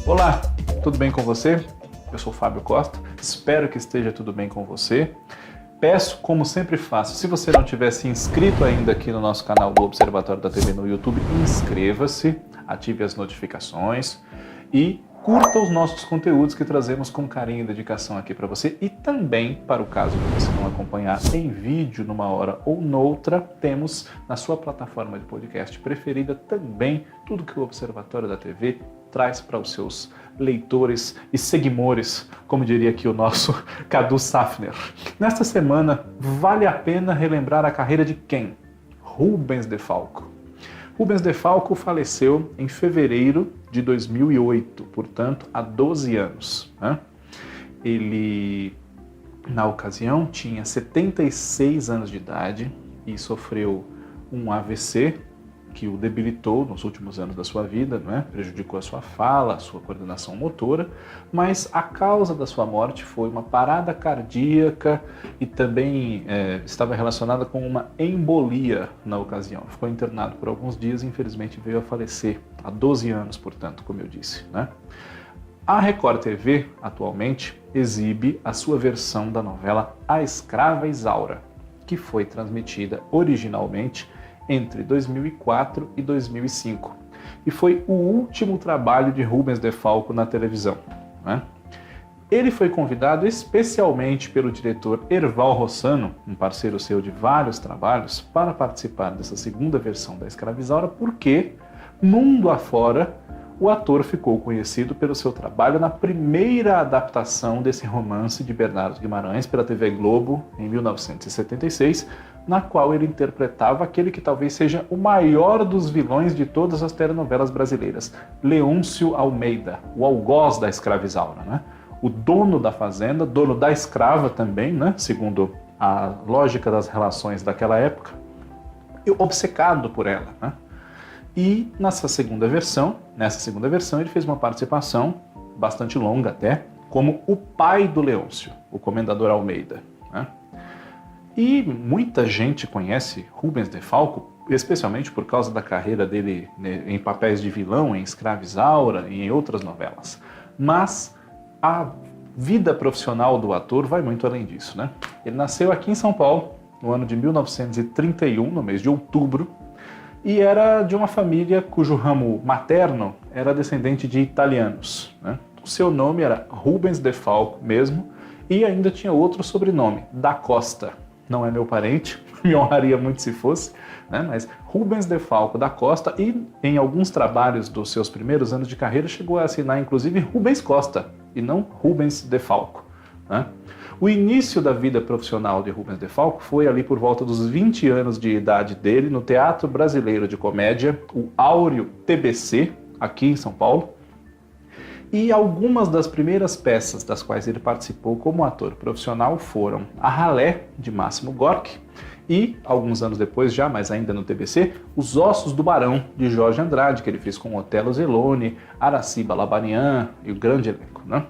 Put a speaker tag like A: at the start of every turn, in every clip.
A: Olá, tudo bem com você? Eu sou o Fábio Costa, espero que esteja tudo bem com você. Peço, como sempre faço, se você não tiver se inscrito ainda aqui no nosso canal do Observatório da TV no YouTube, inscreva-se, ative as notificações e curta os nossos conteúdos que trazemos com carinho e dedicação aqui para você. E também, para o caso de você não acompanhar em vídeo numa hora ou noutra, temos na sua plataforma de podcast preferida também tudo que o Observatório da TV traz para os seus leitores e seguimores, como diria aqui o nosso Cadu Safner. Nesta semana, vale a pena relembrar a carreira de quem? Rubens de Falco. Rubens de Falco faleceu em fevereiro de 2008, portanto, há 12 anos. Né? Ele, na ocasião, tinha 76 anos de idade e sofreu um AVC, que o debilitou nos últimos anos da sua vida, né? Prejudicou a sua fala, a sua coordenação motora, mas a causa da sua morte foi uma parada cardíaca e também estava relacionada com uma embolia na ocasião. Ficou internado por alguns dias e infelizmente veio a falecer há 12 anos, portanto, como eu disse. Né? A Record TV, atualmente, exibe a sua versão da novela A Escrava Isaura, que foi transmitida originalmente entre 2004 e 2005. E foi o último trabalho de Rubens de Falco na televisão. Né? Ele foi convidado especialmente pelo diretor Erval Rossano, um parceiro seu de vários trabalhos, para participar dessa segunda versão da Escrava Isaura, porque, mundo afora, o ator ficou conhecido pelo seu trabalho na primeira adaptação desse romance de Bernardo Guimarães pela TV Globo, em 1976, na qual ele interpretava aquele que talvez seja o maior dos vilões de todas as telenovelas brasileiras, Leôncio Almeida, o algoz da Escrava Isaura, né? O dono da fazenda, dono da escrava também, né? Segundo a lógica das relações daquela época, e obcecado por ela. Né? E nessa segunda versão, ele fez uma participação bastante longa até, como o pai do Leôncio, o comendador Almeida. Né? E muita gente conhece Rubens de Falco, especialmente por causa da carreira dele em papéis de vilão, em Escrava Isaura e em outras novelas. Mas a vida profissional do ator vai muito além disso. Né? Ele nasceu aqui em São Paulo, no ano de 1931, no mês de outubro, e era de uma família cujo ramo materno era descendente de italianos. Né? O seu nome era Rubens de Falco mesmo, e ainda tinha outro sobrenome, da Costa. Não é meu parente, me honraria muito se fosse, né? Mas Rubens de Falco da Costa, e em alguns trabalhos dos seus primeiros anos de carreira chegou a assinar inclusive Rubens Costa, e não Rubens de Falco. Né? O início da vida profissional de Rubens de Falco foi ali por volta dos 20 anos de idade dele, no Teatro Brasileiro de Comédia, o Áureo TBC, aqui em São Paulo. E algumas das primeiras peças das quais ele participou como ator profissional foram A Ralé, de Máximo Gorki, e, alguns anos depois já, mas ainda no TBC, Os Ossos do Barão, de Jorge Andrade, que ele fez com Otelo Zeloni, Araciba Labanian e o grande elenco. Né?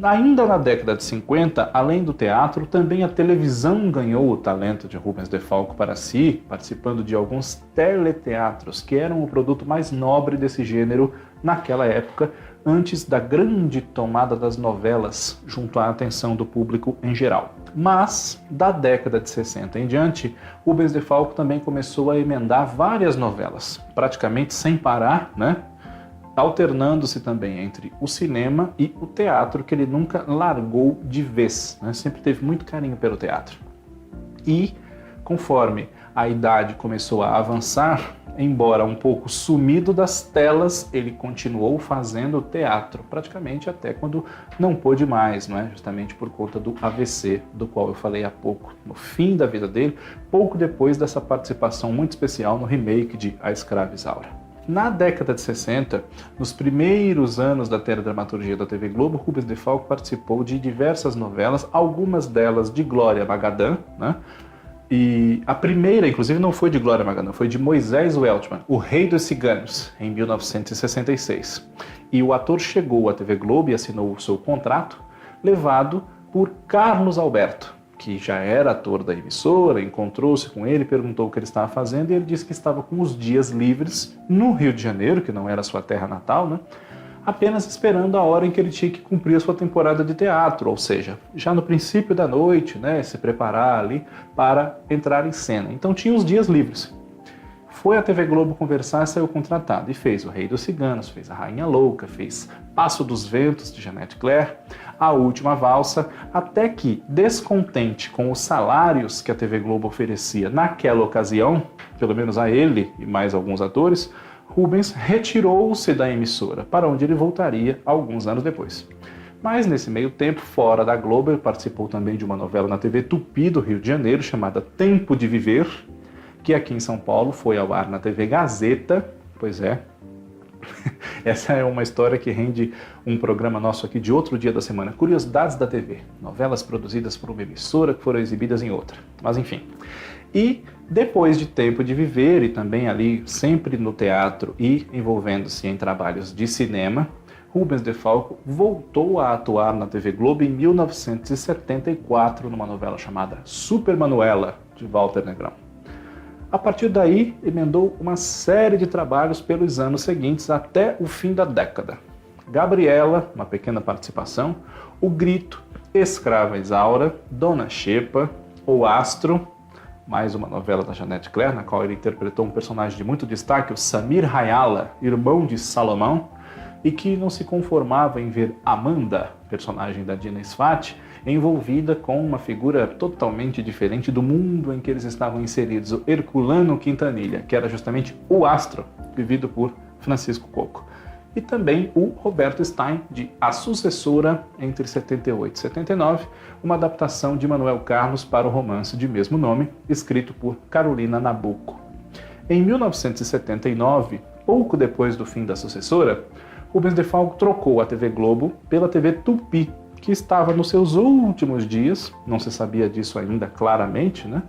A: Ainda na década de 50, além do teatro, também a televisão ganhou o talento de Rubens de Falco para si, participando de alguns teleteatros, que eram o produto mais nobre desse gênero naquela época, antes da grande tomada das novelas junto à atenção do público em geral. Mas, da década de 60 em diante, Rubens de Falco também começou a emendar várias novelas, praticamente sem parar, né? Alternando-se também entre o cinema e o teatro, que ele nunca largou de vez, né? Sempre teve muito carinho pelo teatro. E, conforme a idade começou a avançar, embora um pouco sumido das telas, ele continuou fazendo teatro, praticamente até quando não pôde mais, não é? Justamente por conta do AVC, do qual eu falei há pouco, no fim da vida dele, pouco depois dessa participação muito especial no remake de A Escrava Isaura. Na década de 60, nos primeiros anos da teledramaturgia da TV Globo, Rubens de Falco participou de diversas novelas, algumas delas de Glória Magadã, né? E a primeira, inclusive, não foi de Glória Magadã, foi de Moisés Weltman, O Rei dos Ciganos, em 1966. E o ator chegou à TV Globo e assinou o seu contrato, levado por Carlos Alberto, que já era ator da emissora, encontrou-se com ele, perguntou o que ele estava fazendo, e ele disse que estava com os dias livres no Rio de Janeiro, que não era sua terra natal, né? apenas esperando a hora em que ele tinha que cumprir a sua temporada de teatro, ou seja, já no princípio da noite, né, se preparar ali para entrar em cena. Então tinha os dias livres. Foi à TV Globo conversar e saiu contratado. E fez O Rei dos Ciganos, fez A Rainha Louca, fez Passo dos Ventos, de Jeanette Claire, A Última Valsa, até que, descontente com os salários que a TV Globo oferecia naquela ocasião, pelo menos a ele e mais alguns atores, Rubens retirou-se da emissora, para onde ele voltaria alguns anos depois. Mas nesse meio tempo, fora da Globo, ele participou também de uma novela na TV Tupi do Rio de Janeiro, chamada Tempo de Viver, que aqui em São Paulo foi ao ar na TV Gazeta. Pois é, essa é uma história que rende um programa nosso aqui de outro dia da semana, Curiosidades da TV, novelas produzidas por uma emissora que foram exibidas em outra, mas enfim. E depois de Tempo de Viver e também ali sempre no teatro e envolvendo-se em trabalhos de cinema, Rubens de Falco voltou a atuar na TV Globo em 1974 numa novela chamada Super Manuela, de Walter Negrão. A partir daí, emendou uma série de trabalhos pelos anos seguintes até o fim da década. Gabriela, uma pequena participação, O Grito, Escrava Isaura, Dona Xepa, O Astro, mais uma novela da Jeanette Claire, na qual ele interpretou um personagem de muito destaque, o Samir Hayala, irmão de Salomão, e que não se conformava em ver Amanda, personagem da Dina Sfati, envolvida com uma figura totalmente diferente do mundo em que eles estavam inseridos, o Herculano Quintanilha, que era justamente o Astro, vivido por Francisco Coco. E também o Roberto Stein, de A Sucessora, entre 78 e 79, uma adaptação de Manuel Carlos para o romance de mesmo nome, escrito por Carolina Nabuco. Em 1979, pouco depois do fim da Sucessora, Rubens de Falco trocou a TV Globo pela TV Tupi, que estava nos seus últimos dias, não se sabia disso ainda claramente, né?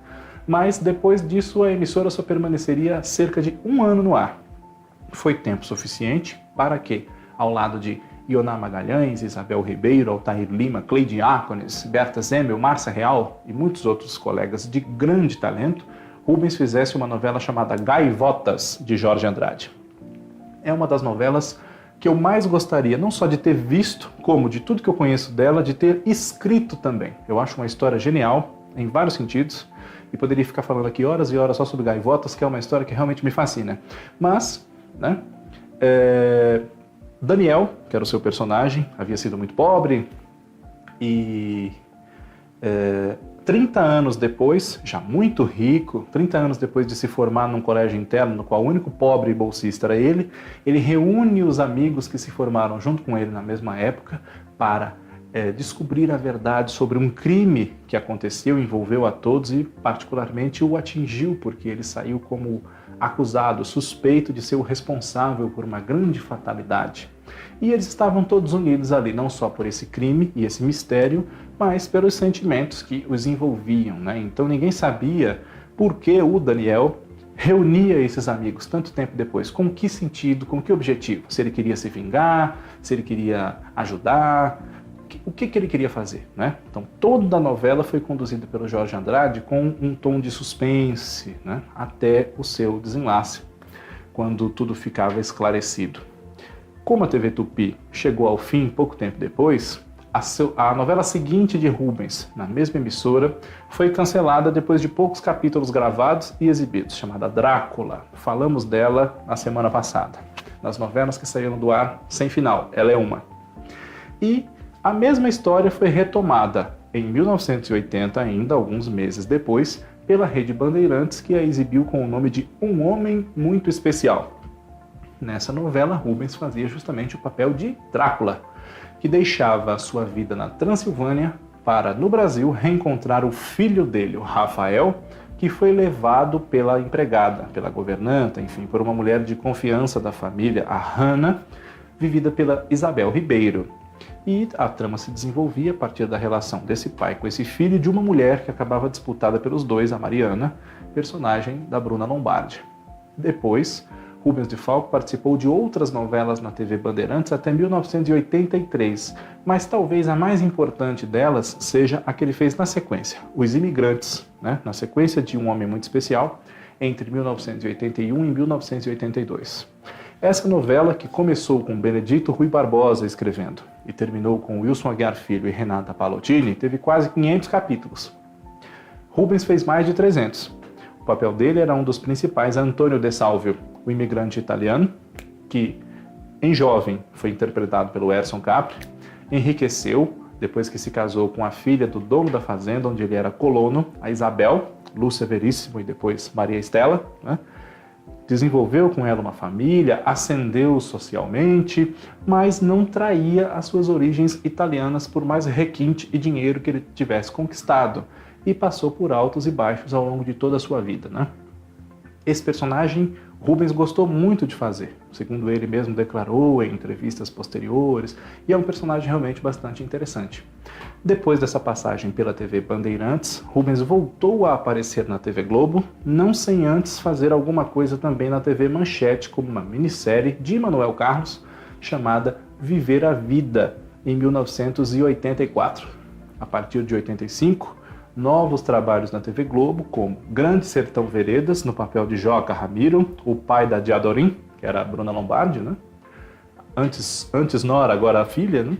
A: Mas depois disso a emissora só permaneceria cerca de um ano no ar. Foi tempo suficiente para que, ao lado de Ioná Magalhães, Isabel Ribeiro, Altair Lima, Cleide Diácones, Berta Zemmel, Márcia Real e muitos outros colegas de grande talento, Rubens fizesse uma novela chamada Gaivotas, de Jorge Andrade. É uma das novelas que eu mais gostaria, não só de ter visto, como de tudo que eu conheço dela, de ter escrito também. Eu acho uma história genial, em vários sentidos, e poderia ficar falando aqui horas e horas só sobre Gaivotas, que é uma história que realmente me fascina. Mas, né, Daniel, que era o seu personagem, havia sido muito pobre, e 30 anos depois, já muito rico, 30 anos depois de se formar num colégio interno, no qual o único pobre e bolsista era ele reúne os amigos que se formaram junto com ele na mesma época para descobrir a verdade sobre um crime que aconteceu, envolveu a todos e particularmente o atingiu, porque ele saiu como acusado, suspeito de ser o responsável por uma grande fatalidade. E eles estavam todos unidos ali, não só por esse crime e esse mistério, mas pelos sentimentos que os envolviam, né? Então ninguém sabia por que o Daniel reunia esses amigos tanto tempo depois, com que sentido, com que objetivo, se ele queria se vingar, se ele queria ajudar, o que ele queria fazer, né? Então toda a novela foi conduzida pelo Jorge Andrade com um tom de suspense, né? Até o seu desenlace, quando tudo ficava esclarecido. Como a TV Tupi chegou ao fim pouco tempo depois, a novela seguinte de Rubens, na mesma emissora, foi cancelada depois de poucos capítulos gravados e exibidos, chamada Drácula. Falamos dela na semana passada, nas novelas que saíram do ar sem final, ela é uma. E a mesma história foi retomada em 1980, ainda alguns meses depois, pela Rede Bandeirantes, que a exibiu com o nome de Um Homem Muito Especial. Nessa novela, Rubens fazia justamente o papel de Drácula, que deixava a sua vida na Transilvânia para, no Brasil, reencontrar o filho dele, o Rafael, que foi levado pela empregada, pela governanta, enfim, por uma mulher de confiança da família, a Hannah, vivida pela Isabel Ribeiro. E a trama se desenvolvia a partir da relação desse pai com esse filho e de uma mulher que acabava disputada pelos dois, a Mariana, personagem da Bruna Lombardi. Depois, Rubens de Falco participou de outras novelas na TV Bandeirantes até 1983, mas talvez a mais importante delas seja a que ele fez na sequência, Os Imigrantes, né? Na sequência de Um Homem Muito Especial, entre 1981 e 1982. Essa novela, que começou com Benedito Rui Barbosa escrevendo e terminou com Wilson Aguiar Filho e Renata Palottini, teve quase 500 capítulos. Rubens fez mais de 300. O papel dele era um dos principais, Antônio de Salvio, o imigrante italiano, que em jovem foi interpretado pelo Erson Capri, enriqueceu depois que se casou com a filha do dono da fazenda, onde ele era colono, a Isabel, Lúcia Veríssimo e depois Maria Estela, né? Desenvolveu com ela uma família, ascendeu socialmente, mas não traía as suas origens italianas por mais requinte e dinheiro que ele tivesse conquistado, e passou por altos e baixos ao longo de toda a sua vida, né? Esse personagem Rubens gostou muito de fazer, segundo ele mesmo declarou em entrevistas posteriores, e é um personagem realmente bastante interessante. Depois dessa passagem pela TV Bandeirantes, Rubens voltou a aparecer na TV Globo, não sem antes fazer alguma coisa também na TV Manchete, como uma minissérie de Manuel Carlos, chamada Viver a Vida, em 1984. A partir de 85, novos trabalhos na TV Globo, como Grande Sertão Veredas, no papel de Joca Ramiro, o pai da Diadorim, que era a Bruna Lombardi, né? Antes nora, agora a filha, né?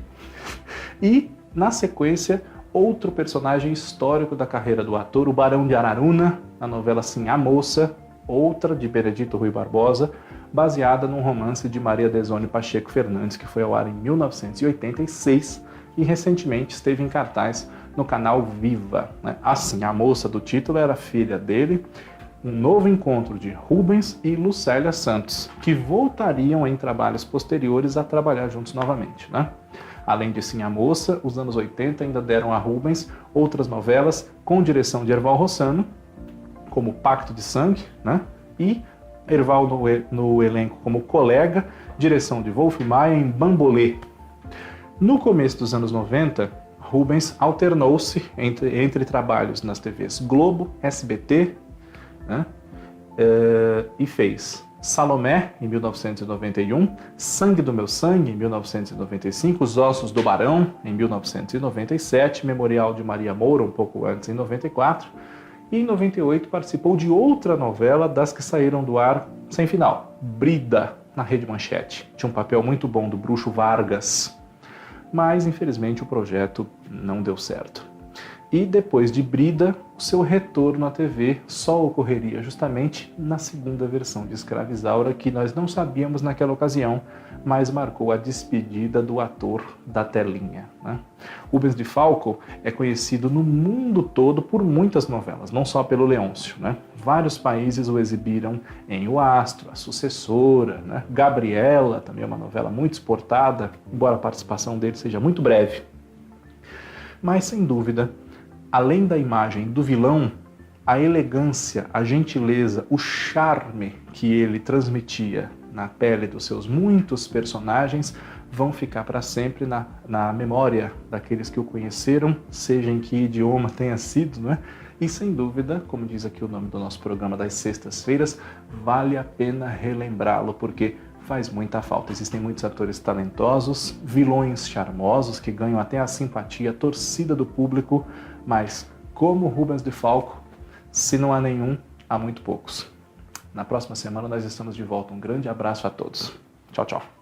A: E, na sequência, outro personagem histórico da carreira do ator, o Barão de Araruna, na novela Sim, a Moça, outra de Benedito Rui Barbosa, baseada num romance de Maria Desone Pacheco Fernandes, que foi ao ar em 1986 e recentemente esteve em cartaz no canal Viva, né? Assim, a moça do título era filha dele, um novo encontro de Rubens e Lucélia Santos, que voltariam em trabalhos posteriores a trabalhar juntos novamente, né? Além de Sim, a Moça, os anos 80 ainda deram a Rubens outras novelas com direção de Erval Rossano, como Pacto de Sangue, né? E Erval no elenco como colega, direção de Wolf Maia em Bambolê. No começo dos anos 90, Rubens alternou-se entre trabalhos nas TVs Globo, SBT, né? E fez Salomé, em 1991, Sangue do Meu Sangue, em 1995, Os Ossos do Barão, em 1997, Memorial de Maria Moura, um pouco antes, em 94, e em 98 participou de outra novela das que saíram do ar sem final, Brida, na Rede Manchete. Tinha um papel muito bom do Bruxo Vargas, mas infelizmente o projeto não deu certo. E depois de Brida, o seu retorno à TV só ocorreria justamente na segunda versão de Escravizaura, que nós não sabíamos naquela ocasião, mas marcou a despedida do ator da telinha, né? Rubens de Falco é conhecido no mundo todo por muitas novelas, não só pelo Leôncio, né? Vários países o exibiram em O Astro, A Sucessora, né? Gabriela, também é uma novela muito exportada, embora a participação dele seja muito breve. Mas, sem dúvida, além da imagem do vilão, a elegância, a gentileza, o charme que ele transmitia na pele dos seus muitos personagens vão ficar para sempre na memória daqueles que o conheceram, seja em que idioma tenha sido, né? E sem dúvida, como diz aqui o nome do nosso programa das sextas-feiras, vale a pena relembrá-lo, porque faz muita falta. Existem muitos atores talentosos, vilões charmosos que ganham até a simpatia, a torcida do público, mas como Rubens de Falco, se não há nenhum, há muito poucos. Na próxima semana nós estamos de volta. Um grande abraço a todos. Tchau, tchau.